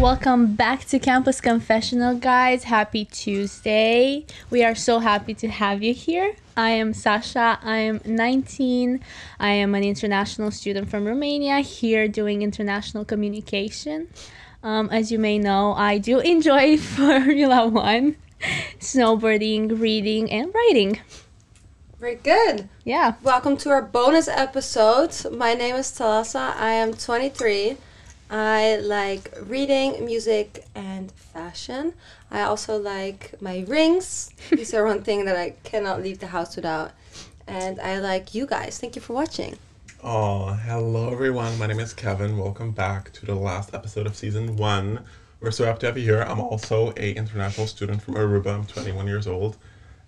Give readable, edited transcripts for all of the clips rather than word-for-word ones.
Welcome back to Campus Confessional, guys. Happy Tuesday. We are so happy to have you here. I am Sasha. I am 19. I am an international student from Romania, here doing international communication. As you may know, I do enjoy Formula One, snowboarding, reading, and writing. Very good. Yeah. Welcome to our bonus episode. My name is Thalassa. I am 23. I like reading, music, and fashion. I also like my rings. These are one thing that I cannot leave the house without. And I like you guys. Thank you for watching. Oh, hello everyone. My name is Kevin. Welcome back to the last episode of season 1. We're so happy to have you here. I'm also a international student from Aruba. I'm 21 years old.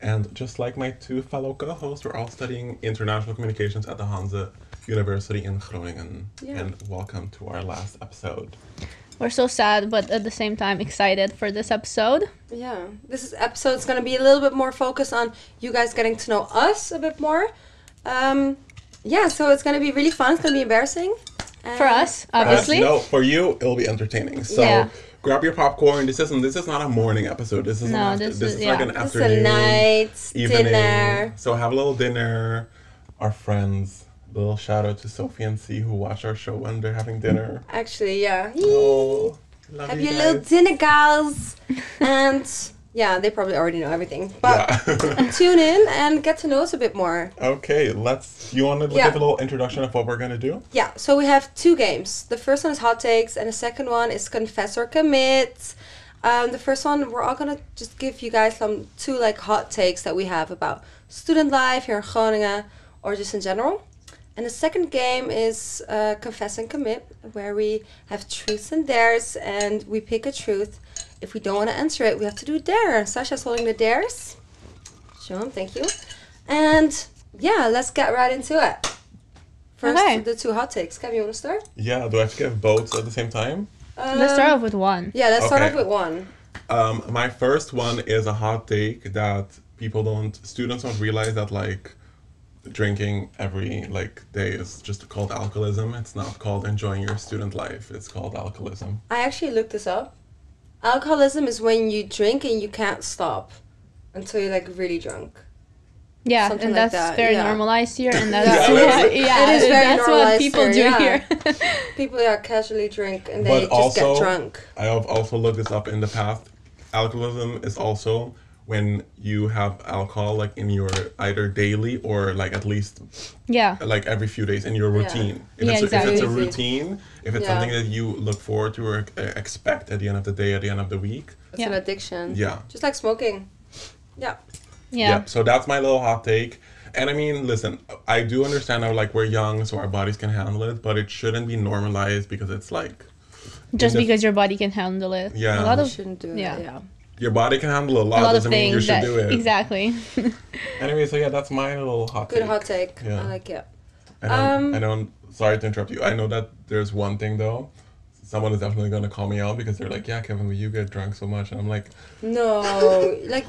And just like my two fellow co-hosts, we're all studying international communications at the Hanze University in Groningen. Yeah. And welcome to our last episode. We're so sad, but at the same time excited for this episode. Yeah. This episode is going to be a little bit more focused on you guys getting to know us a bit more. So it's going to be really fun. It's going to be embarrassing. For us, obviously. No, for you, it'll be entertaining. So Yeah. grab your popcorn. This is not a morning episode. This is like an This is afternoon, a night, evening. dinner. So have a little dinner. Our friends. Little shout out to Sophie and C who watch our show when they're having dinner. Actually, yeah. Oh, love Have you your guys. little dinner, gals. And yeah, they probably already know everything. But Yeah. tune in and get to know us a bit more. Okay, you want to give a little introduction of what we're going to do? Yeah, so we have 2 games. The first one is hot takes and the second one is confess or commit. The first one, we're all going to just give you guys 2 hot takes that we have about student life here in Groningen or just in general. And the second game is confess and commit, where we have truths and dares, and we pick a truth. If we don't want to answer it, we have to do a dare. Sasha's holding the dares. Show him, thank you. And yeah, let's get right into it. First, Okay. the 2 hot takes. Kevin, you want to start? Yeah, do I have to give both at the same time? Let's start off with one. Yeah, let's start Okay. off with one. My first one is a hot take that students don't realize that drinking every day is just called alcoholism. It's not called enjoying your student life. It's called alcoholism. I actually looked this up. Alcoholism is when you drink and you can't stop until you're really drunk. Yeah, Something and like that's that, very yeah. normalized here, and Yeah, that's it is very that's what normalized people here, do yeah. here. People casually drink and But they just also, get drunk. I have also looked this up in the past. Alcoholism is also when you have alcohol in your either daily or at least Yeah. every few days in your routine. Yeah, exactly. If it's a Easy. routine, if it's Yeah. something that you look forward to or expect at the end of the day, at the end of the week. It's Yeah. an addiction. Yeah. Just like smoking. Yeah. Yeah. So that's my little hot take. And I mean, listen, I do understand how we're young, so our bodies can handle it, but it shouldn't be normalized because it's Just in the- because your body can handle it. Yeah. A lot You of shouldn't do yeah. that. Yeah. your body can handle a lot. a lot of Doesn't mean you things should that do it. exactly. Anyway, so yeah, that's my little hot Good take. hot take. Yeah. I like it. I don't. Sorry to interrupt you. I know that there's one thing though. Someone is definitely going to call me out because they're like, "Yeah, Kevin, you get drunk so much," and I'm like, No,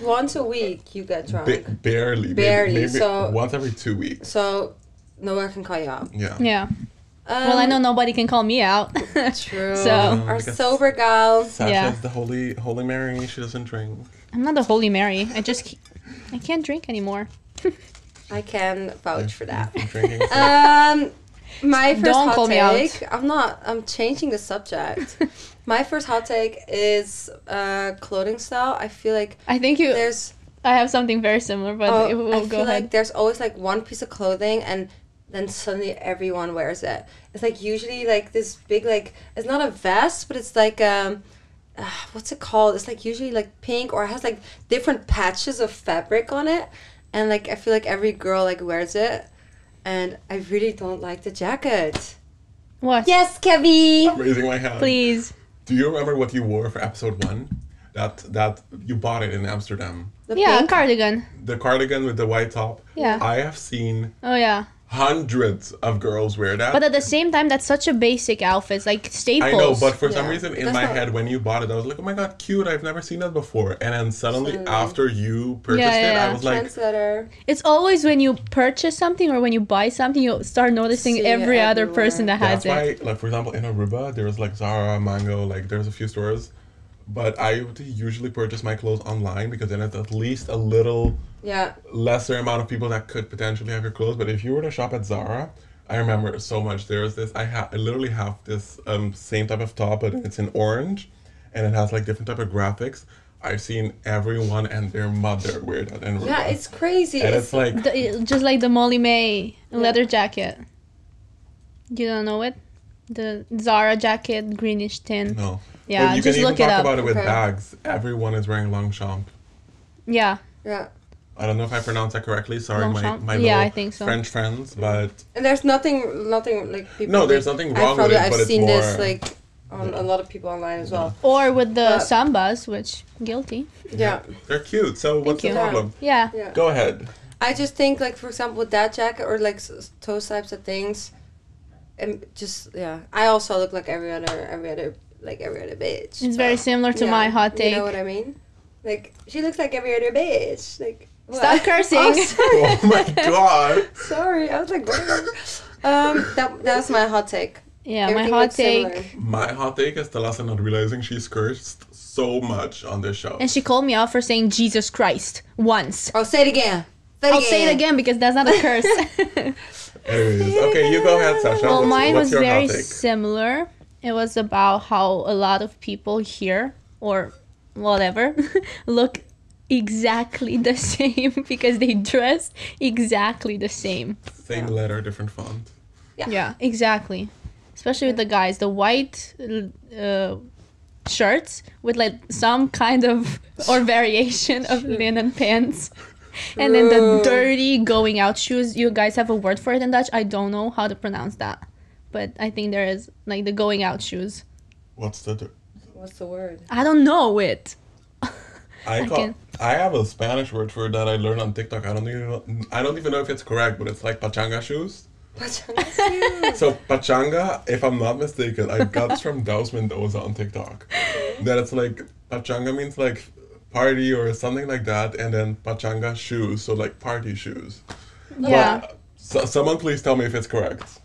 once a week you get drunk. Barely. Barely, Maybe so- once every 2 weeks. So no one can call you out. Yeah. Yeah. Well, I know nobody can call me out. True. So- Our Because sober gal. Sasha's Yeah. the Holy Mary. She doesn't drink. I'm not the Holy Mary. I can't drink anymore. I can vouch for that. You've been drinking. So My first Don't hot call me out. take. I'm changing the subject. My first hot take is clothing style. I feel like I think there's I have something very similar, but I we'll feel go ahead. like there's always one piece of clothing and then suddenly everyone wears it. It's usually this big it's not a vest, but it's what's it called? It's usually pink or it has different patches of fabric on it, and I feel like every girl wears it, and I really don't like the jacket. What? Yes, Kevin. I'm raising my hand. Please. Do you remember what you wore for episode 1? That you bought it in Amsterdam. The Yeah, pink. cardigan. The cardigan with the white top. Yeah. I have seen Oh yeah. hundreds of girls wear that. But at the same time, that's such a basic outfit, like staples. I know, but for some Yeah. reason in That's my not- head, when you bought it, I was like, oh my god, cute, I've never seen that before. And then suddenly, Suddenly. after you purchased Yeah. it, I was like, Trendsetter. It's always when you purchase something or when you buy something, you start noticing See it every other everywhere. person that has that's it. why, like, for example, in Aruba, there's like Zara, Mango, like, there's a few stores. But I would usually purchase my clothes online because then it's at least a little Yeah. lesser amount of people that could potentially have your clothes. But if you were to shop at Zara, I remember so much. There was this. I literally have this same type of top, but it's in orange, and it has like different type of graphics. I've seen everyone and their mother wear that in Aruba. Yeah, it's crazy. and it's like Just like the Molly May leather jacket. You don't know it? The Zara jacket, greenish tint. no. Yeah, but you just can even look it talk up. about it with Okay. bags. Everyone is wearing Longchamp. Yeah. Yeah. I don't know if I pronounced that correctly. Sorry, Longchamp? my Yeah, little I think so. French friends, but And there's nothing like people. No, like, there's nothing wrong with it, I've but it's seen this more- like on a lot of people online as well. Or with the But- sambas, which guilty. Yeah. they're cute. So what's the you. problem? Yeah. Yeah. Go ahead. I just think like for example with that jacket or like those types of things, and just yeah. I also look like every other bitch. It's very similar to Yeah, my hot take. You know what I mean? Like she looks like every other bitch. Like what? Stop cursing. Oh, sorry. Oh my god. Sorry, I was like, that's my hot take. Yeah, Everything my hot looks similar. take. My hot take is Thalassa not realizing she's cursed so much on this show. And she called me out for saying Jesus Christ once. Oh, say it again. I'll say it again because that's not a curse. Anyways, okay, you go ahead, Sasha. Well, What's- mine what's was your very hot take? similar. It was about how a lot of people here, or whatever, look exactly the same because they dress exactly the same. Same letter, different font. Yeah, exactly. Especially with the guys, the white shirts with like some kind of or variation of linen pants. And then the dirty going out shoes. You guys have a word for it in Dutch? I don't know how to pronounce that. But I think there is like the going out shoes. What's the? What's the word? I don't know it. I have a Spanish word for it that I learned on TikTok. I don't even know if it's correct, but it's like pachanga shoes. So pachanga, if I'm not mistaken, I got this from Daus Mendoza on TikTok. That it's like pachanga means like party or something like that, and then pachanga shoes, so like party shoes. Yeah. But, so, someone please tell me if it's correct.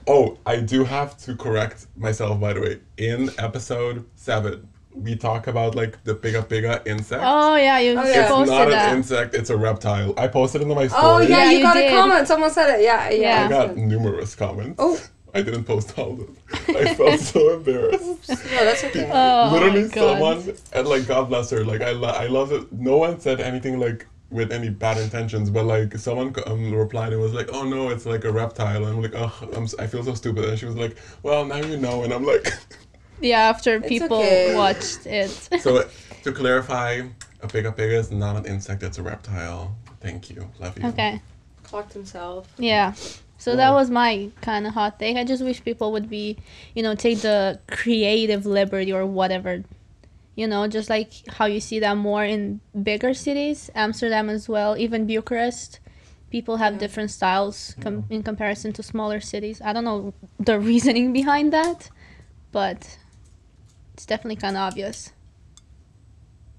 Oh, I do have to correct myself, by the way. In episode 7, we talk about like the piga insect. Oh yeah, you Oh, yeah. It's posted not that. an insect, it's a reptile. I posted it on my story. Oh yeah, Yeah, you you got did. a comment. Someone said it. Yeah, Yeah. I got numerous comments. Oh. I didn't post all of them. I felt so embarrassed. No, that's okay. Oh, Literally, my God. someone, and like, God bless her, like, I love it. No one said anything like with any bad intentions, but like, someone replied and was like, oh no, it's like a reptile. And I'm like, oh, I feel so stupid. And she was like, well, now you know. And I'm like, Yeah, after It's people okay. watched it. so to clarify, a piga is not an insect, it's a reptile. Thank you. Love you. Okay. Clocked himself. Yeah. So that was my kind of hot take. I just wish people would be, take the creative liberty or whatever. Just like how you see that more in bigger cities, Amsterdam as well, even Bucharest. People have different styles in comparison to smaller cities. I don't know the reasoning behind that, but it's definitely kind of obvious.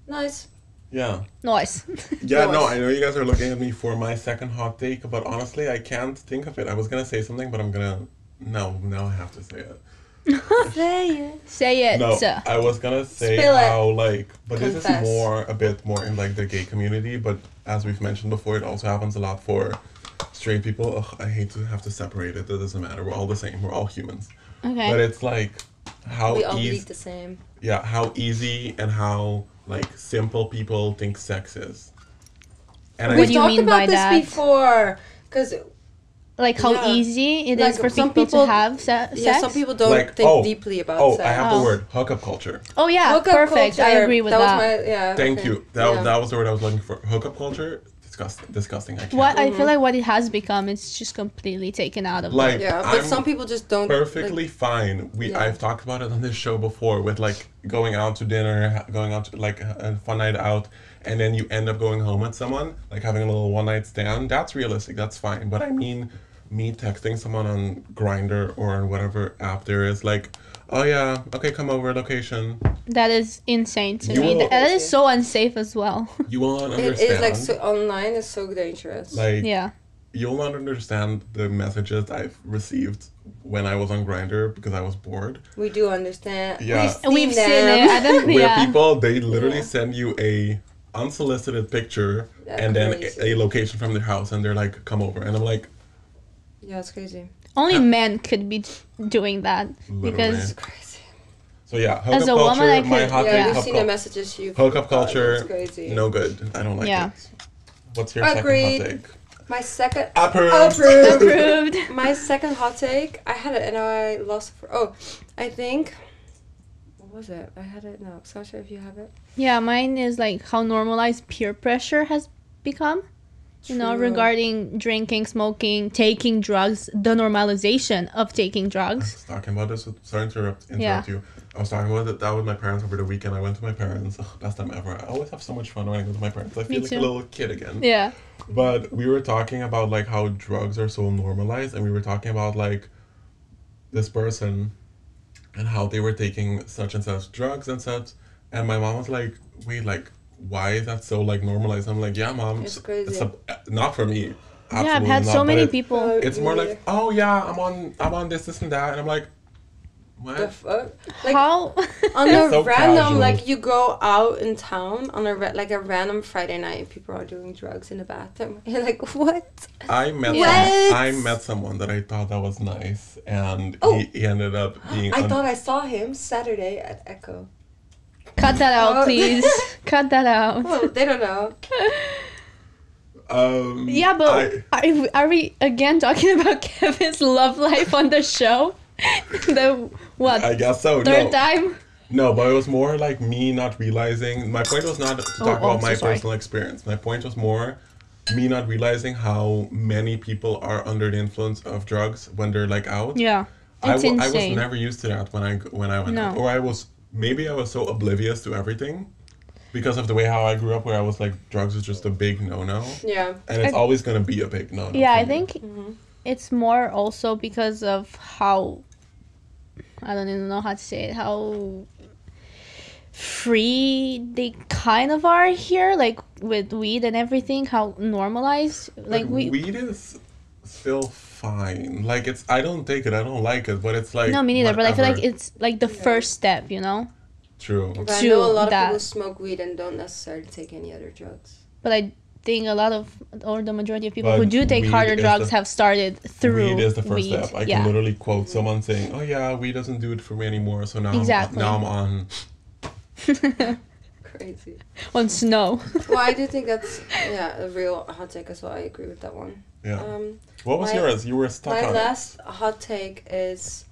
Nice. Yeah. Nice. Yeah, no, Nice. I know you guys are looking at me for my second hot take, but honestly, I can't think of it. I was gonna say something, but I'm gonna... No, now I have to say it. Say it. Say it. No, I was gonna say Spill it. how, like... But this Confess. is a bit more in, like, the gay community, but as we've mentioned before, it also happens a lot for straight people. Ugh, I hate to have to separate it. It doesn't matter. We're all the same. We're all humans. Okay. But it's, like, how We all easy... eat the same. Yeah, how easy and how, like, simple people think sex is. And What We've do you talked mean about by this that? before. Because Like how Yeah. easy it Like, is for some people people- to have sex? yeah, some people don't Like, think oh, deeply about Oh, sex. I have Oh. the word hookup culture. Oh yeah, Hookup perfect. I culture, agree with that. was my, yeah. Thank okay. you. That Yeah. that was the word I was looking for. Hookup culture, disgusting. I can't. What I feel like what it has become, it's just completely taken out of Like, Yeah, but I'm some people just don't. perfectly like, fine. Yeah. I've talked about it on this show before with like going out to dinner, going out to like a fun night out, and then you end up going home with someone, like having a little one night stand. That's realistic. That's fine. But I mean, me texting someone on Grindr or on whatever app there is, like, oh yeah, okay, come over, location. That is insane to You me. will- That is so unsafe as well. You will not It understand. is like so online is so dangerous. Like, Yeah. you'll not understand the messages I've received when I was on Grindr because I was bored. We do understand. Yeah. We've seen them. it. I don't, Where yeah. people, they literally Yeah. send you a unsolicited picture That's and then crazy. a location from their house and they're like, come over. And I'm like, Yeah, it's crazy. Only men could be doing that Literally. because It's crazy. so yeah, hookup As a culture, woman, I my could- hot Yeah, take, we've hookup seen the messages you've hookup gotten. culture, It's crazy. no good. I don't like Yeah. it. What's your Agreed. second hot take? My second Approved. approved. My second hot take, I had it and I lost it for. Oh, I think. What was it? I had it now. Sasha, if you have it. Yeah, mine is like how normalized peer pressure has become. You know, True. regarding drinking, smoking, taking drugs, the normalization of taking I drugs. was talking about this. Sorry to interrupt Yeah. you. I was talking about that with my parents over the weekend. I went to my parents. Ugh, best time ever. I always have so much fun when I go to my parents. I feel like too. a little kid again. Yeah. But we were talking about like how drugs are so normalized, and we were talking about like this person and how they were taking such and such drugs and such. And my mom was like, "Wait, like, why is that so like normalized?" I'm like, "Yeah, mom, It's crazy. not for me. Yeah, I've Absolutely had not, so but many it- people. It's more like, oh yeah, I'm on this and that, and I'm like, what? The fuck? Like How? on It's a so random, casual. like you go out in town on a like a random Friday night, people are doing drugs in the bathroom. You're like, what? I met What? I met someone that I thought that was nice, and Oh. he ended up being. I thought I saw him Saturday at Echo. Cut that out, Oh. please. Cut that out. Well, they don't know. Yeah, but are we again talking about Kevin's love life on the show? The what? I guess so. Third No, time? no, but it was more like me not realizing. My point was not to talk oh, about my so sorry. personal experience. My point was more me not realizing how many people are under the influence of drugs when they're like out. Yeah. I It's was insane. never used to that when I went No. out, or I was so oblivious to everything because of the way how I grew up, where I was like drugs is just a big no, Yeah. and it's I- always gonna be a big no. Yeah, I think it's more also because of how I don't even know how to say it, how free they kind of are here, like with weed and everything, how normalized. Like weed is still fine. Like it's I don't take it, I don't like it, but it's like no, me neither. But I feel like whatever. it's like the first step, you know. True. But I To know a lot of that. people smoke weed and don't necessarily take any other drugs. But I think a lot of, or the majority of people But who do take weed harder is drugs the- have started through Weed is the first weed. step. I yeah. can literally quote someone saying, "Oh yeah, weed doesn't do it for me anymore." So now Exactly. now I'm on. Crazy. On snow. Well, I do think that's a real hot take as well. I agree with that one. Yeah. What was my- yours? You were stuck My on last hot take is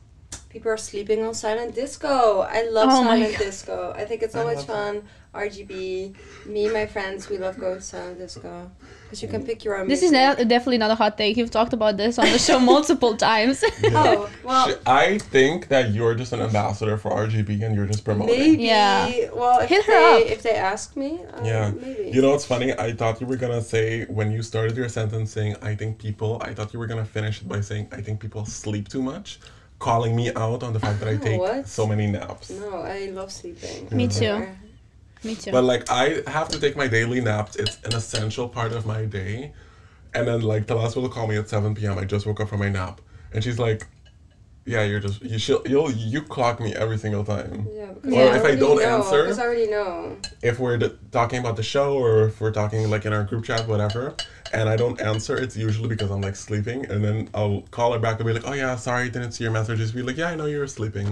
people are sleeping on silent disco. I love Oh my silent God. disco. I think it's so I much love fun. RGB. Me and my friends, we love going to silent disco. Because you can pick your own This is music. definitely not a hot take. You've talked about this on the show multiple times. Oh, well, I think that you're just an ambassador for RGB and you're just promoting. maybe. Yeah. Well, Hit her up. if they ask me, Yeah. maybe. You know what's funny? I thought you were gonna say when you started your sentence saying I thought you were gonna finish it by saying I think people sleep too much, calling me out on the fact that I take What? so many naps. No, I love sleeping. Me too. Whatever. Me too. But like I have to take my daily naps. It's an essential part of my day. And then like Thalassa will call me at 7 p.m. I just woke up from my nap. And she's like, yeah, you clock me every single time. Yeah, because Or if I already don't know, answer- Because I already know. If we're talking about the show or if we're talking like in our group chat, whatever, and I don't answer, it's usually because I'm like sleeping. And then I'll call her back and be like, oh yeah, sorry, didn't see your messages. Be like, yeah, I know you were sleeping.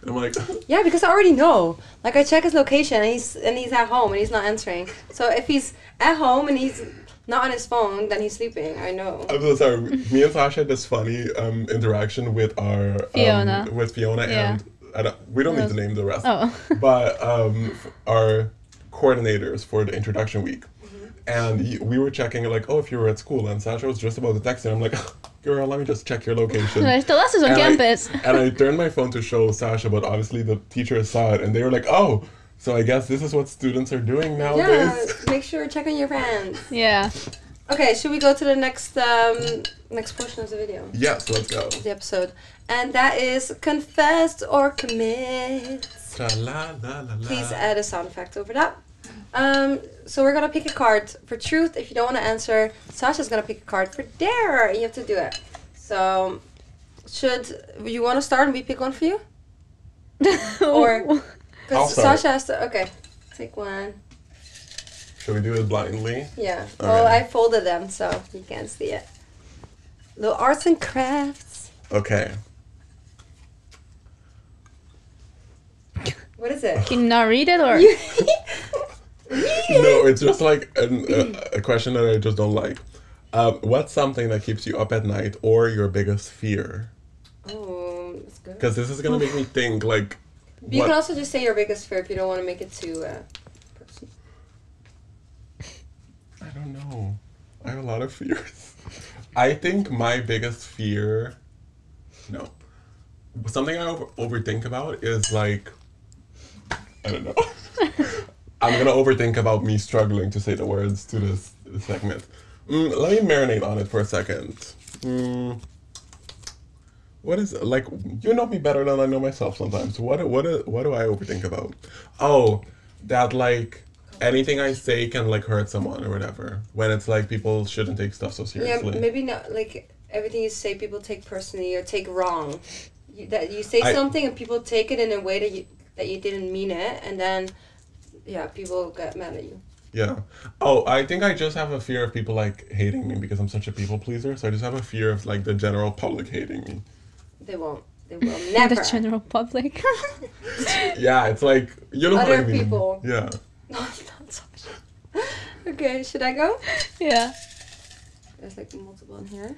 And I'm like, Yeah, because I already know. Like I check his location and he's at home and he's not answering. So if he's at home and he's not on his phone, then he's sleeping. I know. I'm so sorry. Me and Sasha had this funny interaction with our Fiona. Yeah. and we don't need to name the rest. Oh. But our coordinators for the introduction week, and we were checking like, oh, if you were at school, and Sasha was just about to text her. I'm like, girl, let me just check your location. Thalassa's on And campus. and I turned my phone to show Sasha, but obviously the teachers saw it, and they were like, oh. So I guess this is what students are doing Yeah, nowadays. make sure to check on your friends. Yeah. Okay, should we go to the next next portion of the video? Yes, let's go. The episode. And that is confess or commit. Tra-la-la-la-la. Please add a sound effect over that. So we're gonna pick a card for truth. If you don't want to answer, Sasha's gonna pick a card for dare. You have to do it. So, should you want to start and we pick one for you? Or I'll because start. Sasha has to. Okay, take one. Should we do it blindly? Yeah. Okay. Well, I folded them so you can't see it. Little arts and crafts. Okay. What is it? Can you not read it or? No, it's just like a question that I just don't like. What's something that keeps you up at night or your biggest fear? Oh, that's good. Because this is gonna make me think like. You can also just say your biggest fear if you don't want to make it too personal. I don't know. I have a lot of fears. I think my biggest fear. No. Something I overthink about is like. I don't know. I'm gonna overthink about me struggling to say the words to this segment. Let me marinate on it for a second. What is like? You know me better than I know myself sometimes. What do I overthink about? Oh, that like anything I say can like hurt someone or whatever. When it's like people shouldn't take stuff so seriously. Yeah, maybe not like everything you say people take personally or take wrong. That you say something and people take it in a way that you didn't mean it, and then people get mad at you. Yeah. Oh, I think I just have a fear of people like hating me because I'm such a people pleaser. So I just have a fear of like the general public hating me. They won't. They will never. The general public. Yeah, it's like you know what I Other mean. people. Yeah. No, not Sasha. Okay, should I go? Yeah. There's like multiple in here.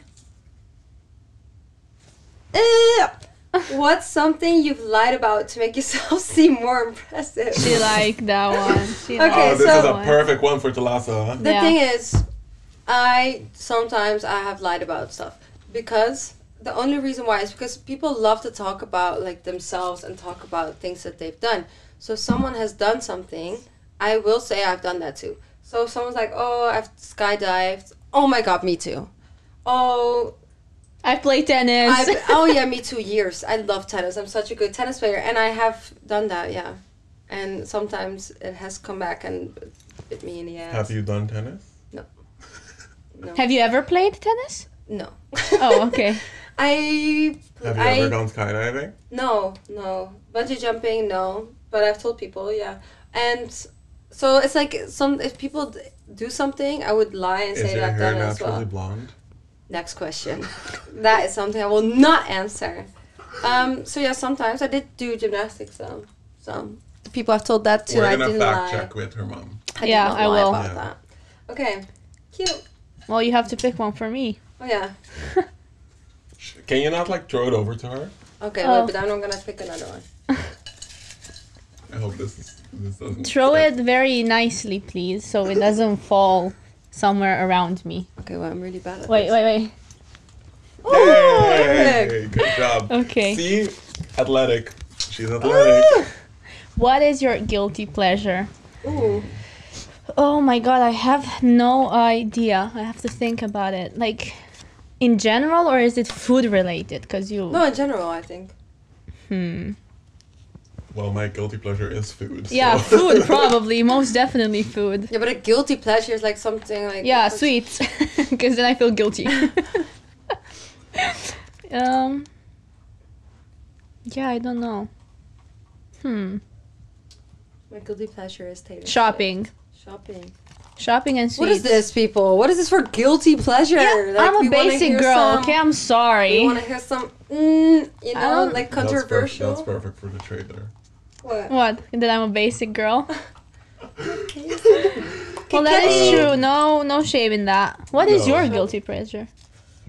What's something you've lied about to make yourself seem more impressive? She liked that one. She Okay, Oh, this so- is a perfect one for Thalassa. The Yeah. thing is, sometimes I have lied about stuff because the only reason why is because people love to talk about like themselves and talk about things that they've done. So if someone has done something, I will say I've done that too. So if someone's like, oh, I've skydived. Oh my God, me too. Oh, I play tennis. oh yeah, me too. Years. I love tennis. I'm such a good tennis player, and I have done that. Yeah, and sometimes it has come back and bit me in the ass. Have you done tennis? No. Have you ever played tennis? No. Oh, okay. Have you ever gone skydiving? No. Bungee jumping, no. But I've told people, yeah. And so it's like if people do something, I would lie and Is say your that I've hair done it as naturally well. blonde? Next question. That is something I will not answer. So yeah, sometimes I did do gymnastics. So the people I've told that to, We're I gonna didn't fact lie. check with her mom. I Yeah, did not I lie will. about Yeah. that. Okay, cute. Well, you have to pick one for me. Oh yeah. Can you not like throw it over to her? Okay, Oh. wait, but I'm gonna pick another one. I hope this doesn't. Throw it very nicely, please, so it doesn't fall somewhere around me. Okay, well I'm really bad at Wait. this. Yay! Good job. Okay. See, athletic. She's athletic. What is your guilty pleasure? Ooh. Oh my god, I have no idea. I have to think about it. Like, in general, or is it food related? Because you... No, in general, I think. Well, my guilty pleasure is food. Yeah, so. food, probably. Most definitely food. Yeah, but a guilty pleasure is like something like... Yeah, sweets. Because then I feel guilty. Yeah, I don't know. My guilty pleasure is Taylor Shopping. Swift. Shopping. Shopping and sweets. What is this, people? What is this for guilty pleasure? Yeah, Like, I'm we a wanna basic hear girl, some- okay? I'm We sorry. want to hear some, you know, don't- like That's controversial. That's perfect for the trailer. What? What? That I'm a basic girl? Can you say Well, that is Um, true. No shame in that. What is No. your guilty pleasure?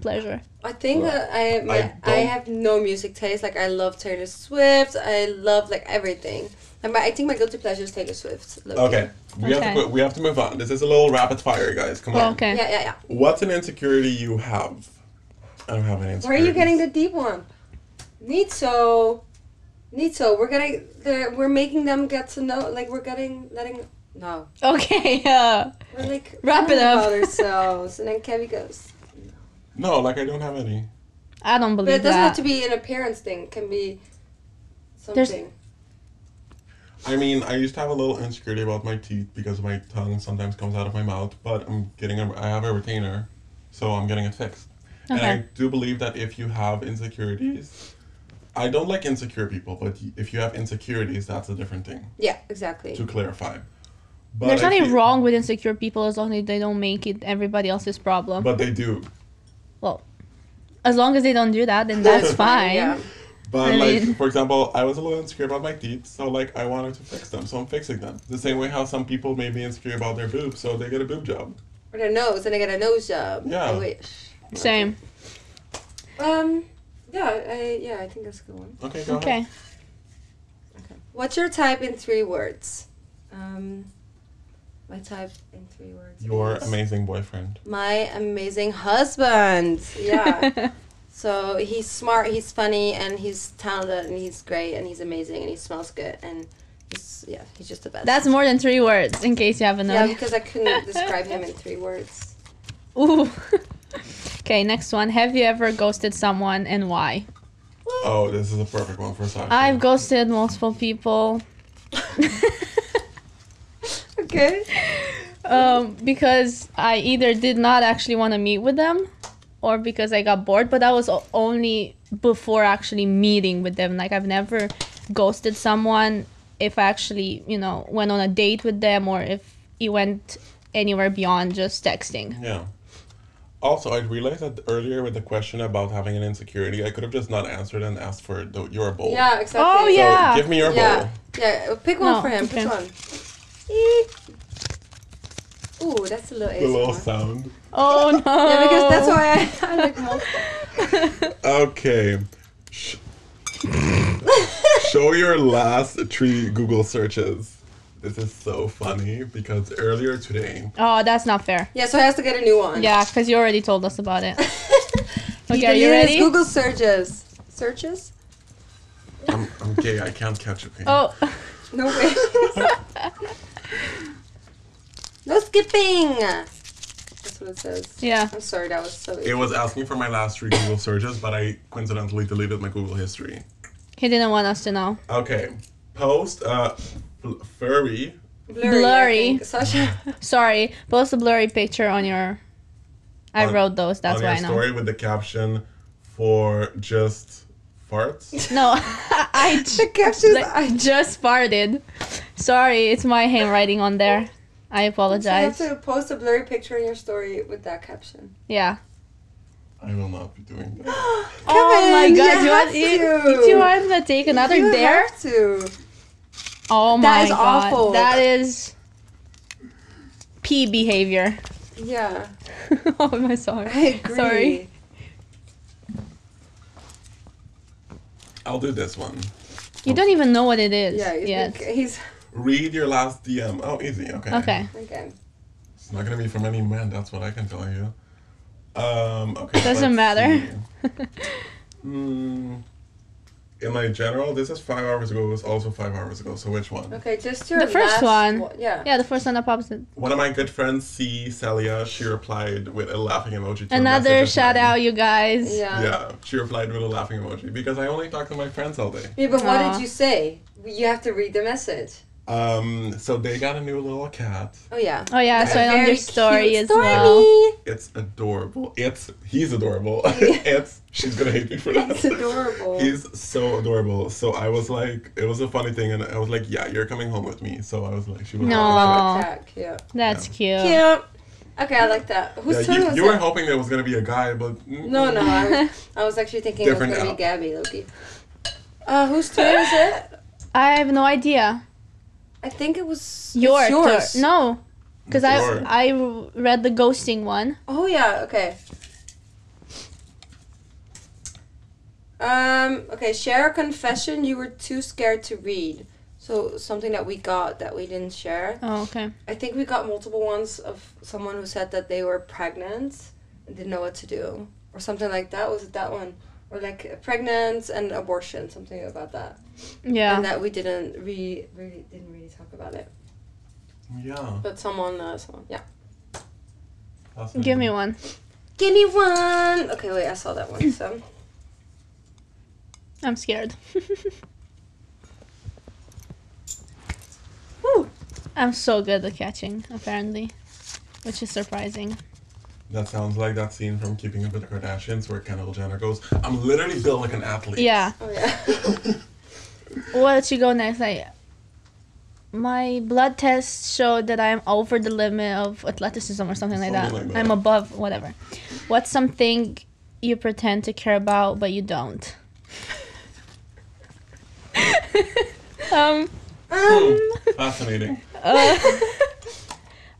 I think that I don't- have no music taste. Like I love Taylor Swift. I love like everything. And I think my guilty pleasure is Taylor Swift. low-key. Okay, we have to move on. This is a little rapid fire, guys. Come on. Okay. Yeah. What's an insecurity you have? I don't have an insecurity. Where are you getting the deep one? Neat so. We're making them get to know. Like we're letting No. Okay, We're like Wrap it telling up. about ourselves, and then Kevin goes. No, like I don't have any. I don't But believe it doesn't that. have to be an appearance thing. It can be something. I mean, I used to have a little insecurity about my teeth because my tongue sometimes comes out of my mouth, but I have a retainer, so I'm getting it fixed. And I Okay. do believe that if you have insecurities, I don't like insecure people, but if you have insecurities, that's a different thing, Yeah, exactly. to clarify. But There's I nothing feel- wrong with insecure people as long as they don't make it everybody else's problem. But they do. As long as they don't do that, then that's fine. Yeah. But I like, mean- for example, I was a little insecure about my teeth, so like I wanted to fix them, so I'm fixing them. The same way how some people may be insecure about their boobs, so they get a boob job. Or their nose, and they get a nose job. Yeah. I wish. Same. Yeah, I think that's a good one. Okay, go Okay. ahead. Okay. What's your type in 3 words? My type in 3 words. Your is amazing boyfriend. My amazing husband. Yeah. So he's smart, he's funny, and he's talented, and he's great, and he's amazing, and he smells good, and he's just the best. That's more than 3 words, in case you haven't Yeah, known. because I couldn't describe him in 3 words. Ooh. Okay, next one. Have you ever ghosted someone and why? Oh, this is a perfect one for Sasha. I've ghosted multiple people. Okay. Because I either did not actually want to meet with them or because I got bored, but that was only before actually meeting with them. Like, I've never ghosted someone if I actually, went on a date with them or if it went anywhere beyond just texting. Yeah. Also, I realized that earlier with the question about having an insecurity, I could have just not answered and asked for your bowl. Yeah, exactly. Oh, yeah. So give me your Yeah. bowl. Yeah, pick one No, for him. okay. Pick one. Eek. Ooh, that's a little The little ASMR. sound. Oh, no. Yeah, because that's why I like multiple. Okay. Show your last 3 Google searches. This is so funny because earlier today, Oh, that's not fair. Yeah, so he has to get a new one. Yeah, because you already told us about it. He Okay, are you deleted ready? his Google searches. Searches? I'm gay, I can't catch it. Oh, No way. No skipping. That's what it says. yeah. I'm sorry, that was so. It was asking for my last 3 Google searches, but I coincidentally deleted my Google history. He didn't want us to know. Okay. Post furry. Blurry. I think. Sasha. Sorry, post a blurry picture on your... I On- wrote those, that's on why I your know. story with the caption for just farts. No, The captions. I just farted. Sorry, it's my handwriting on there. I So you have apologize. to post a blurry picture in your story with that caption. Yeah. I will not be doing that. Oh my Kevin, god, you have to. you want to take another You dare? have to. Oh That my is god. awful. That is P behavior. Yeah, Oh, I'm sorry. I agree. Sorry. I'll do this one. You don't even know what it is Yeah, yet. he's Read your last DM. Oh, easy. Okay. Okay. okay. It's not gonna be from any man. That's what I can tell you. Okay. Doesn't let's matter. see. In my general, this is 5 hours ago. It was also 5 hours ago. So which one? Okay, just your The first last one. Yeah. Yeah, the first one that pops in. One of my good friends, Celia, she replied with a laughing emoji. To a Another message of shout mine. out, you guys. Yeah. Yeah, she replied with a laughing emoji because I only talk to my friends all day. Yeah, but what Aw. did you say? You have to read the message. So they got a new little cat. Oh yeah. Oh yeah, I saw it on Very your story cute as Stormy. well. It's adorable. He's adorable. She's gonna hate me for It's that. adorable. He's so adorable. So I was like, it was a funny thing, and I was like, yeah, you're coming home with me. So I was like, she was No. I love the cat. Cute. That's cute. Cute. Okay, I like that. Whose turn Yeah, was you were it? hoping there was gonna be a guy, but No, I was actually thinking Different it was gonna app. be Gabby, Loki. Whose turn is it? I have no idea. I think it was Yours. yours. No, because It's yours. I read the ghosting one. Oh yeah. Okay. Okay. Share a confession you were too scared to read. So something that we got that we didn't share. Oh, okay. I think we got multiple ones of someone who said that they were pregnant and didn't know what to do, or something like that. Was it that one? Or like pregnant and abortion, something about that. Yeah. And that we didn't really talk about it. Yeah. But someone, yeah. Give me one. Give me one. Okay, wait, I saw that one. So I'm scared. Woo. I'm so good at catching, apparently, which is surprising. That sounds like that scene from Keeping Up with the Kardashians where Kendall Jenner goes, "I'm literally built like an athlete." Yeah. Oh yeah. What should go next? Like, my blood test showed that I'm over the limit of athleticism or something like that. I'm above whatever. What's something you pretend to care about but you don't? Fascinating. I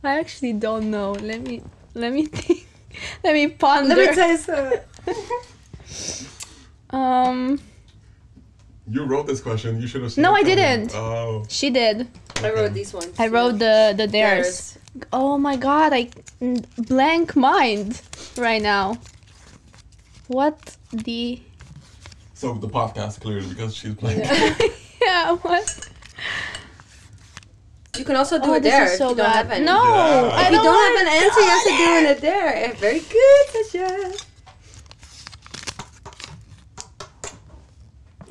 actually don't know. Let me think. Let me ponder. Let me tell you something. You wrote this question. You should have seen No, it I coming. didn't. Oh. She did. I wrote these ones. I wrote the dares. Oh my god, I blank mind right now. What the? So the podcast clearly because she's playing. Yeah, what? You can also do Oh, a this dare is if so you don't bad. have any. No, Yeah. I If you don't have want an answer, you have to do in a dare. Very good, Sasha.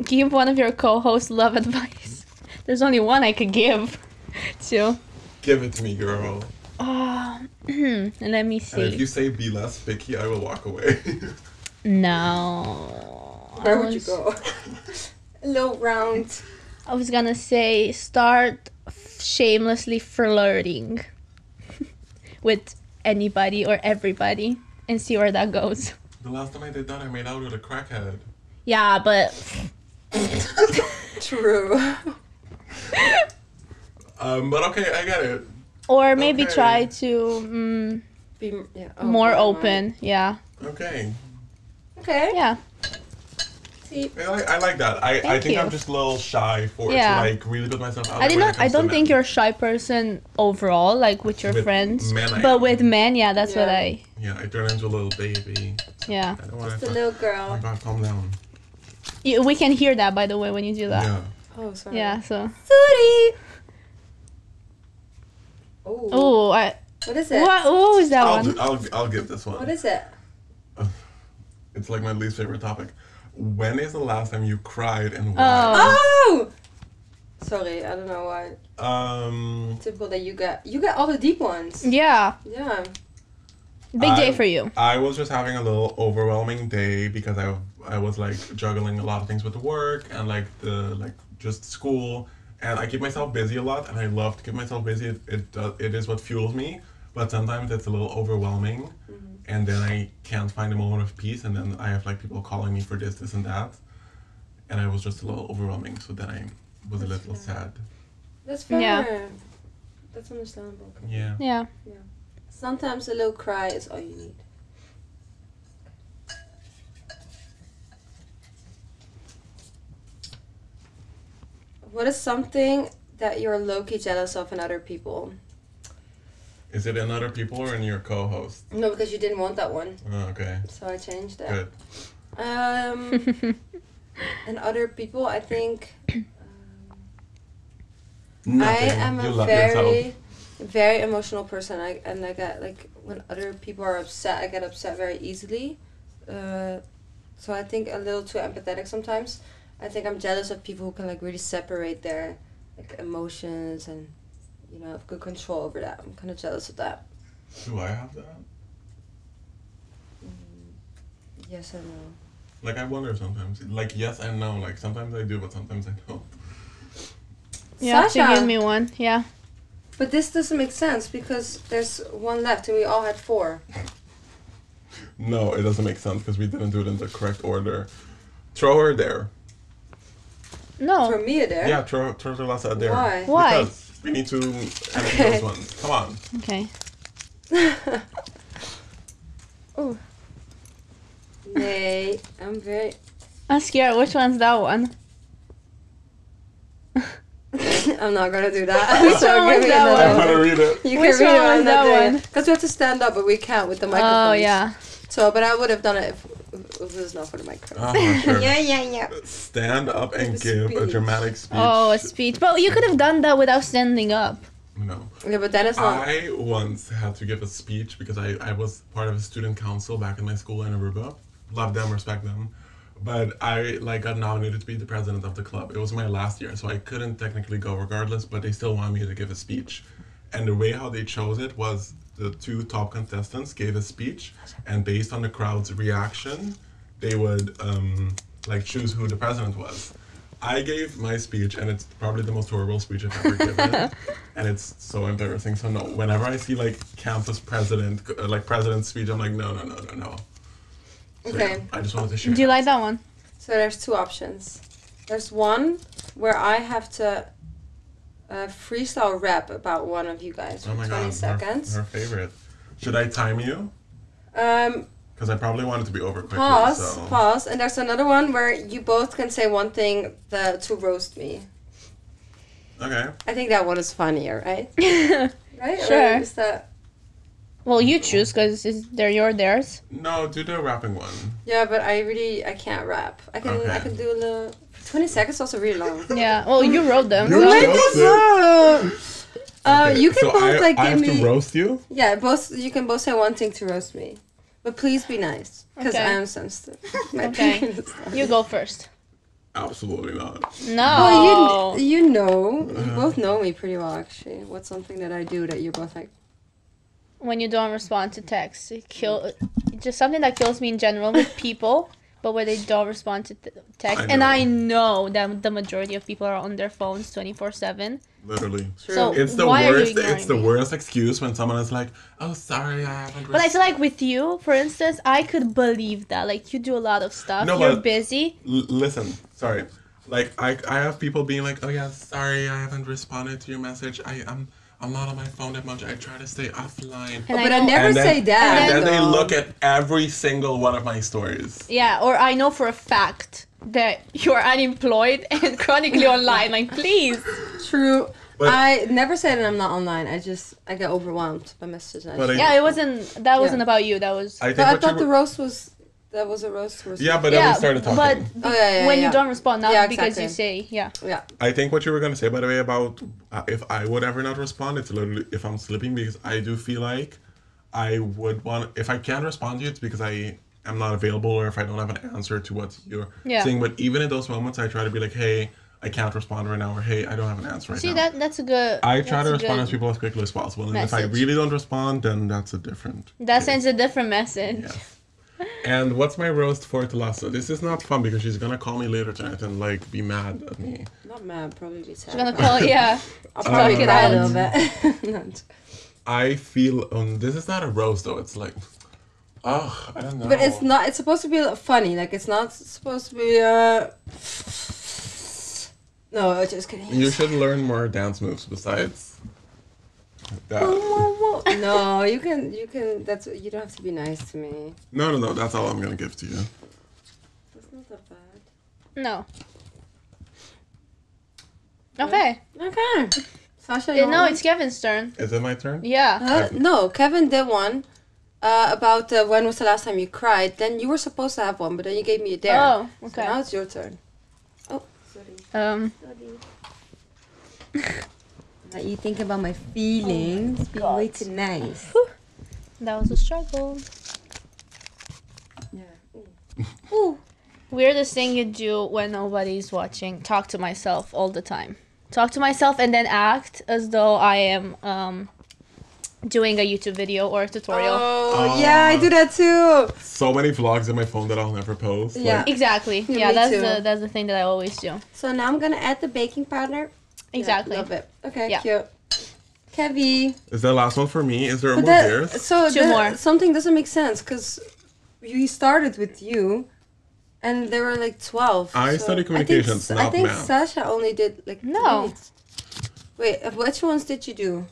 Give one of your co-hosts love advice. There's only one I could give to. Give it to me, girl. Let me And if you see. say be less picky, I will walk away. No. Where would you go? A little round. I was gonna say start shamelessly flirting with anybody or everybody and see where that goes. The last time I did that, I made out with a crackhead. Yeah, but True. But okay, I get it. or maybe Okay. try to more open. Yeah. Okay. Okay. Yeah. See, I like that. I Thank think you. I'm just a little shy for Yeah. to like really put myself out I there did when it not. I comes to don't think men. you're a shy person overall, like with your With friends. men, I But am. with men, yeah, that's what Yeah. I. Yeah, I turn into a little baby. Yeah. I don't want just a to. little Oh girl. my god, calm down. We can hear that, by the way, when you do that. Yeah. Oh, sorry. Yeah. So. Sorry. Oh. Oh, What is it? what was that one? I'll give this one. What is it? It's like my least favorite topic. When is the last time you cried and why? Oh. Sorry, I don't know why. Typical that you get all the deep ones. Yeah. Yeah. Big day for you. I was just having a little overwhelming day because I was like juggling a lot of things with work and like just school, and I keep myself busy a lot, and I love to keep myself busy. It is what fuels me, but sometimes it's a little overwhelming, and then I can't find a moment of peace, and then I have like people calling me for this and that, and I was just a little overwhelming. So then I was a little sad. That's fair. Yeah. That's understandable. Yeah. Yeah. Sometimes a little cry is all you need. What is something that you're low-key jealous of in other people? Is it in other people or in your co-host? No, because you didn't want that one. Oh, okay. So I changed it. Good. And other people, I think Nothing. I am You a love yourself. very emotional person. I get like when other people are upset, I get upset very easily. So I think a little too empathetic sometimes. I think I'm jealous of people who can like really separate their like emotions and have good control over that. I'm kind of jealous of that. Do I have that? Yes and no. Like, I wonder sometimes. Like, yes and no. Like, sometimes I do, but sometimes I don't. You have to Sasha! give me one. Yeah. But this doesn't make sense because there's one left and we all had 4. No, it doesn't make sense because we didn't do it in the correct order. Throw her there. No. For me, there. Yeah, throw Thalassa there. Why? Why? Because we need to empty those ones. Come on. Okay. Oh. Nee, I'm scared. Which one's that one? I'm not gonna do that. Which one was that I'm one? gonna read it. You Which can read one was it that one? Because we have to stand up, but we can't with the microphone. Oh yeah. So, but I would have done it if it was not for the microphone. Sure. Yeah. Stand up and The give a speech. dramatic speech. Oh, a speech. But you could have done that without standing up. No. Yeah, but then it's not. I once had to give a speech because I was part of a student council back in my school in Aruba. Love them, respect them. But I got nominated to be the president of the club. It was my last year, so I couldn't technically go regardless, but they still wanted me to give a speech. And the way how they chose it was the two top contestants gave a speech, and based on the crowd's reaction, they would choose who the president was. I gave my speech, and it's probably the most horrible speech I've ever given, and it's so embarrassing. So no, whenever I see campus president's speech, I'm like, no. So, Okay. yeah, I just wanted to share. Do you like that one? So there's two options. There's one where I have to freestyle rap about one of you guys for Oh my 20 god, seconds. her favorite. Should I time you? Because I probably want it to be over quickly. Pause. And there's another one where you both can say one thing to roast me. Okay. I think that one is funnier, right? Right? Sure. Or is that... Well, you choose because they're theirs. No, do the rapping one. Yeah, but I can't rap. I can do a little... 20 seconds is also really long. Yeah. Well, you wrote them. You so- wrote them. You can both I give have me... to roast you? Yeah, you can both say one thing to roast me. But please be nice. Because Okay. I am sensitive. My Okay. opinion is not. You go first. Absolutely not. No. Well, you know. You both know me pretty well, actually. What's something that I do that you're both like... When you don't respond to texts, just something that kills me in general with people, but when they don't respond to text. And I know that the majority of people are on their phones 24/7. Literally. True. So It's the why are you worst. ignoring It's the me? worst excuse when someone is like, "Oh, sorry, I haven't." But I feel like with you, for instance, I could believe that. Like, you do a lot of stuff. No, You're but- busy. Listen, sorry. Like I have people being like, "Oh yeah, sorry, I haven't responded to your message. I'm not on my phone that much. I try to stay offline." And But I know- never And then- say that. And then they though. look at every single one of my stories. Yeah, or I know for a fact that you're unemployed and chronically online. Like, please. True. But- I never say that I'm not online. I get overwhelmed by messages. But I- Yeah, it wasn't. That wasn't Yeah. about you. That was. I think But I what thought you the roast was... That was a roast. yeah, but then we started talking. but Oh, yeah, when yeah. you don't respond, not Yeah, because you exactly. say, yeah. Yeah. I think what you were gonna say, by the way, about if I would ever not respond, it's literally if I'm sleeping, because I do feel like I would want. If I can't respond to you, it's because I am not available, or if I don't have an answer to what you're Yeah. saying. But even in those moments, I try to be like, "Hey, I can't respond right now," or "Hey, I don't have an answer right See, now." that's a good. I try that's to a respond good- as people as quickly as possible, and if I message. really don't respond, then that's a different. That case. sends a different message. Yeah. And what's my roast for Thalassa? This is not fun because she's gonna call me later tonight and be mad at me. Not mad, probably be sad. She's gonna call it, yeah. I'll probably it cry a out. little bit. I feel this is not a roast though. It's like, I don't know. But it's not. It's supposed to be funny. Like it's not supposed to be. No, just kidding. You should learn more dance moves besides that. No, you can. That's. You don't have to be nice to me. No. That's all I'm gonna give to you. That's not that bad. No. Okay. Okay. Sasha, No, want it's Kevin's turn. Is it my turn? Yeah. No, Kevin did one. About when was the last time you cried? Then you were supposed to have one, but then you gave me a dare. Oh, So okay. now it's your turn. Oh, sorry. Now you think about my feelings. Being way too nice. That was a struggle. Yeah. Ooh. Weirdest thing you do when nobody's watching. Talk to myself all the time. Talk to myself and then act as though I am doing a YouTube video or a tutorial. Oh, yeah, I do that too. So many vlogs in my phone that I'll never post. Yeah. Exactly. Yeah, Yeah, me that's too. that's the thing that I always do. So now I'm gonna add the baking powder. Exactly. Yeah, love it. Okay, Yeah. cute. Kevy. Is that last one for me? Is there But more that, beers? so Two more. something doesn't make sense because we started with you, and there were like 12. I so study communications, I not think math. Sasha only did like No. 3. Wait, which ones did you do?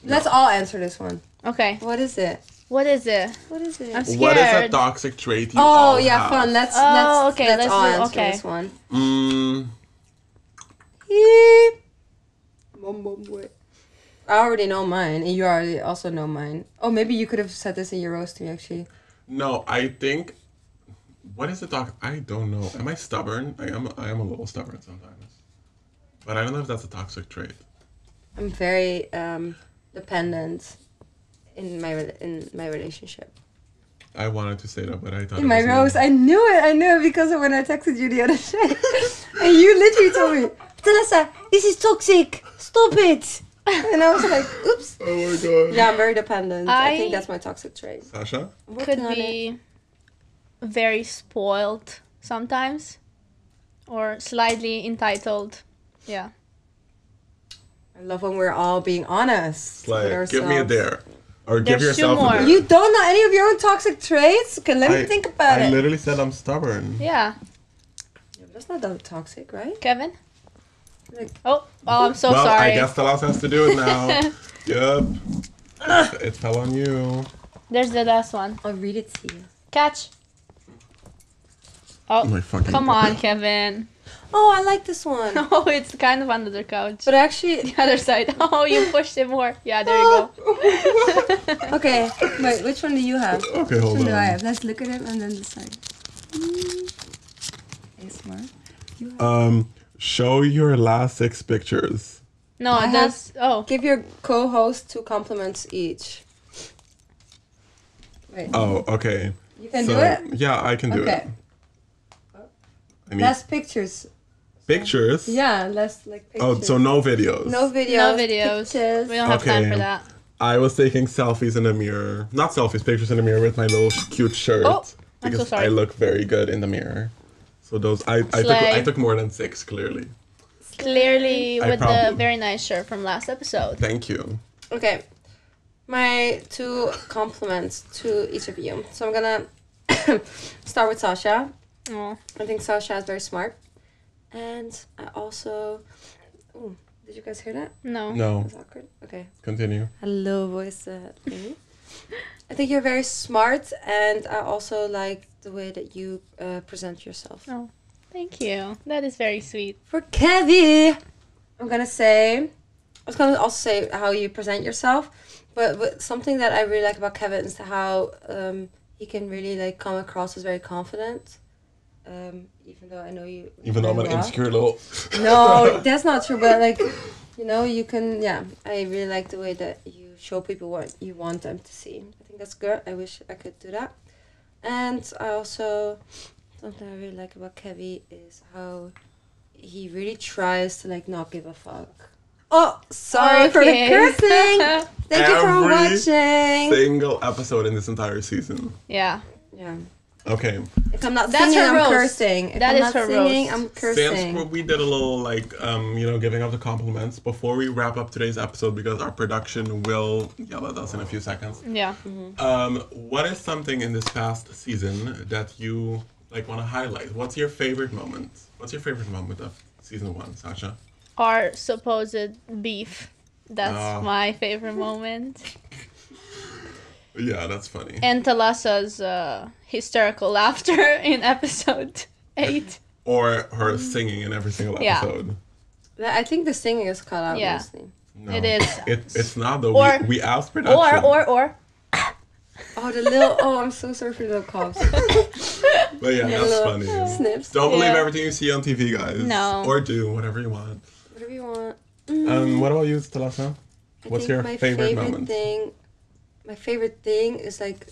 Let's all answer this one. Okay. What is it? What is it? What is it? I'm scared. What is a toxic trait you Oh all yeah, have? fun. Let's okay, let's let's all do- answer okay. this one. Beep. I already know mine, and you already also know mine. Oh, maybe you could have said this in your roast to me, actually. No, I think. What is the I don't know. Am I stubborn? I am a little stubborn sometimes. But I don't know if that's a toxic trait. I'm very dependent in my relationship. I wanted to say that, but I thought In it my was me. rose, I knew it because of when I texted you the other day, and you literally told me, Thalassa, this is toxic. Stop it. And I was like, oops. Oh my god. Yeah, I'm very dependent. I I- think that's my toxic trait. Sasha? I'm working Could on it. be very spoiled sometimes, or slightly entitled. Yeah. I love when we're all being honest with Like, ourselves. give me a dare. Or give There's two yourself more. a dare. You don't know any of your own toxic traits? Okay, let me think about I it. literally said I'm stubborn. Yeah. Yeah, but that's not that toxic, right? Kevin? Like, Oh, I'm so well, sorry. I guess Thalassa has to do it now. Yup. It fell on you. There's the last one. I'll read it to you. Catch. Oh, My fucking come God. on, Kevin. Oh, I like this one. Oh, it's kind of under the couch. But actually, The other side. Oh, you pushed it more. Yeah, there you go. okay, wait, which one do you have? Okay, Which hold one do I on. have? Let's look at it and then decide. Okay, smart. You have. Show your last 6 pictures. No, I that's... Oh. Give your co-host 2 compliments each. Wait, Oh, okay. you can So, do it? Yeah, I can do Okay. it. I need Less pictures. pictures. Yeah, less like pictures. Oh, so no videos. No videos. No videos. Pictures. We don't have time Okay. for that. I was taking selfies in the mirror. Not selfies, pictures in the mirror with my little cute shirt. Oh, I'm so because sorry. I look very good in the mirror. So those I Slay. took more than 6 clearly. Clearly I with the probably- very nice shirt from last episode. Thank you. Okay. My 2 compliments to each of you. So I'm gonna start with Sasha. Oh. I think Sasha is very smart. And I also... Ooh, did you guys hear that? No. No, That's awkward. Okay. continue. Hello, voice thingy. I think you're very smart, and I also like the way that you present yourself. Oh, thank you. That is very sweet. For Kevy, I'm gonna say... I was gonna also say how you present yourself, but something that I really like about Kevin is how he can really like come across as very confident. Even though I know you... Even though I'm an very well. insecure little. No, that's not true. But like, you know, you can. Yeah, I really like the way that you show people what you want them to see. I think that's good. I wish I could do that. And I also something I really like about Kevy is how he really tries to like not give a fuck. Oh, sorry for the Okay. cursing. Thank you for Every watching. Single episode in this entire season. Yeah. Yeah. Okay. If I'm not That's singing, her I'm roast. cursing. If That I'm is not her singing, roast. I'm cursing. Since we did a little like giving up the compliments before we wrap up today's episode because our production will yell at us in a few seconds. Yeah. What is something in this past season that you like want to highlight? What's your favorite moment? What's your favorite moment of season 1, Sasha? Our supposed beef. That's Oh. my favorite moment. Yeah, that's funny. And Thalassa's hysterical laughter in episode 8. Or her singing in every single Yeah. episode. I think the singing is cut out, Yeah. honestly. No, It is. It's not though. Or- we asked production. Or. Oh, the little... Oh, I'm so sorry for the little coughs. But yeah, The that's little funny. Snips. Don't believe Yeah. everything you see on TV, guys. No. Or do whatever you want. Whatever you want. What about you, Thalassa? I What's think your my favorite moment? My favorite thing is like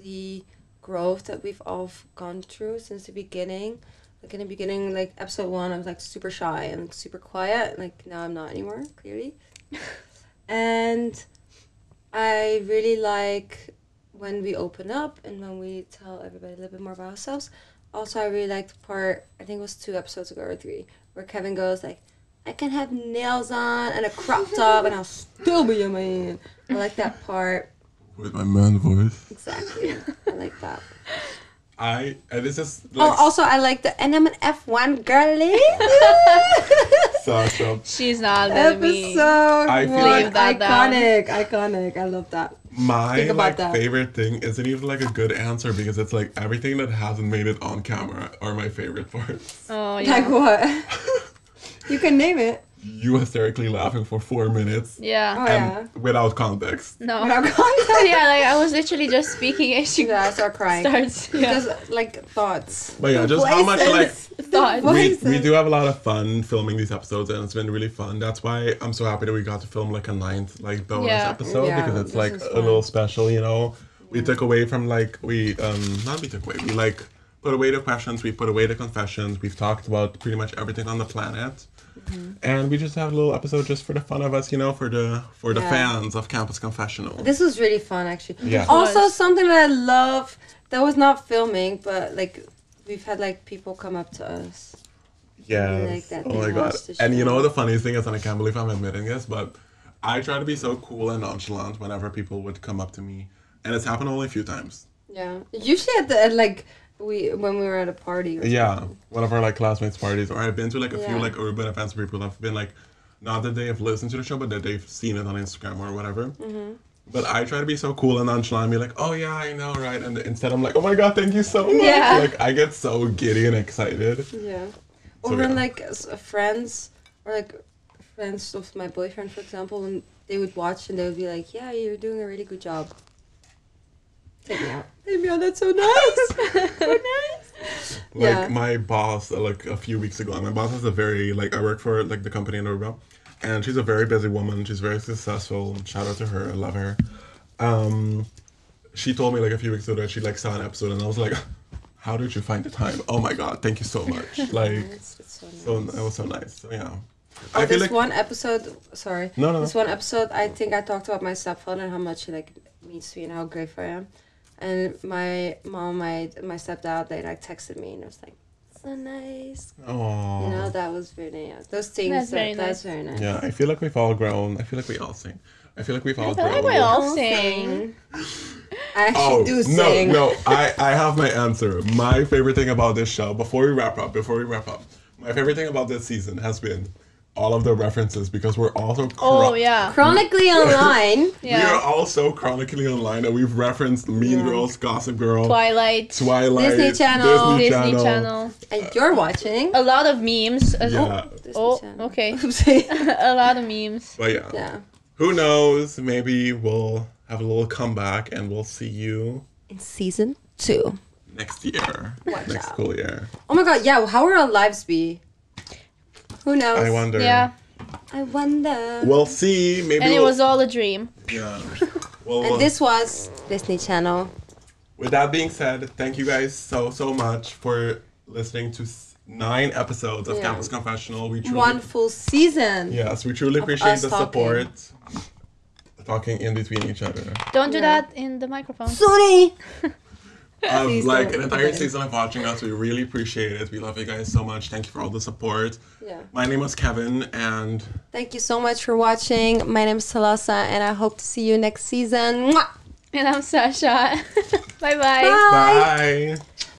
the growth that we've all gone through since the beginning. Like in the beginning, like episode 1, I was like super shy and like, super quiet. Like now I'm not anymore, clearly. And I really like when we open up and when we tell everybody a little bit more about ourselves. Also, I really like the part, I think it was 2 episodes ago or 3, where Kevin goes like, I can have nails on and a crop top and I'll still be a man. I like that part. With my man voice. Exactly. I like that. This is Oh, like also I like the, and I'm an F1 girly. Sasha. She's not gonna be. Episode I feel 1, like- Leave that down. iconic. I love that. My Think about like that. favorite thing isn't even like a good answer because it's like everything that hasn't made it on camera are my favorite parts. Oh, yeah. Like what? You can name it. You hysterically laughing for 4 minutes Yeah. Oh yeah. and without context. No. Without context. Yeah, like I was literally just speaking and she Yeah, I start crying. starts. Yeah. Just like thoughts. But yeah, just how much like Places. thought. What we is it? do have a lot of fun filming these episodes, and it's been really fun. That's why I'm so happy that we got to film like a 9th like bonus Yeah. episode, Yeah, because it's this like is a fun. little special, you know. We took away from like we like put away the questions, we put away the confessions, we've talked about pretty much everything on the planet. And we just have a little episode just for the fun of us, you know, for the Yeah. fans of Campus Confessional. This was really fun, actually. Yeah. Also, was. something that I love that was not filming, but like we've had like people come up to us. Yes. like that Oh they my god. watch the And you show. know the funniest thing is, and I can't believe I'm admitting this, but I try to be so cool and nonchalant whenever people would come up to me, and it's happened only a few times. Yeah. Usually at like when we were at a party. Or Yeah, something. one of our like classmates' parties, or I've been to like a few Yeah. like urban events where people have been like, not that they have listened to the show, but that they've seen it on Instagram or whatever. Mm-hmm. But I try to be so cool and nonchalant, be like, oh yeah, I know, right? And instead I'm like, oh my god, thank you so much. Yeah. Like I get so giddy and excited. Yeah. So, Or when yeah. like friends or like friends of my boyfriend, for example, when they would watch and they would be like, "Yeah, you're doing a really good job." Take me out. Take me out. That's so nice. So nice. Like Yeah. my boss, like a few weeks ago, my boss is a very like I work for like the company in Aruba, and she's a very busy woman. She's very successful. Shout out to her. I love her. She told me like a few weeks ago that she like saw an episode, and I was like, how did you find the time? Oh my god, thank you so much. Like It's so nice. so it was so nice. So yeah. Oh, I feel this like one episode. Sorry. No. This one episode, I think I talked about my stepfather and how much he like means to me and how grateful I am. And my mom, my stepdad, they like texted me and it was like, so nice. Oh. You know, that was very nice. Those things. That's very That's very nice. Yeah, I feel like we've all grown. I feel like we all sing. I feel like we've all I feel grown. like we all I'll sing. I actually do sing. No, I have my answer. My favorite thing about this show, before we wrap up, my favorite thing about this season has been all of the references, because we're also Oh yeah. Chronically Online. we Yeah. are also chronically online, and we've referenced Mean Yeah. Girls, Gossip Girl, Twilight. Disney Channel. Disney Channel. And you're watching. A lot of memes. Yeah. Disney Oh, Channel. okay. Oopsie. A lot of memes. But yeah. Yeah. Who knows? Maybe we'll have a little comeback, and we'll see you In season 2. next year, Watch next out. school year. Oh my god, yeah, how will our lives be? Who knows? I wonder. Yeah. I wonder. We'll see. Maybe. And it we'll, was all a dream. Yeah. Well, And this was Disney Channel. with that being said, thank you guys so much for listening to 9 episodes of Yeah. Campus Confessional. We truly, One full season. yes, we truly appreciate us the talking. support. Talking in between each other. Don't do Yeah. that in the microphone. Sorry. Of Please like don't an entire forget it. season of watching us, we really appreciate it. We love you guys so much. Thank you for all the support. Yeah. My name was Kevin, and Thank you so much for watching. My name is Thalassa, and I hope to see you next season. Mwah! And I'm Sasha. Bye-bye. Bye. bye.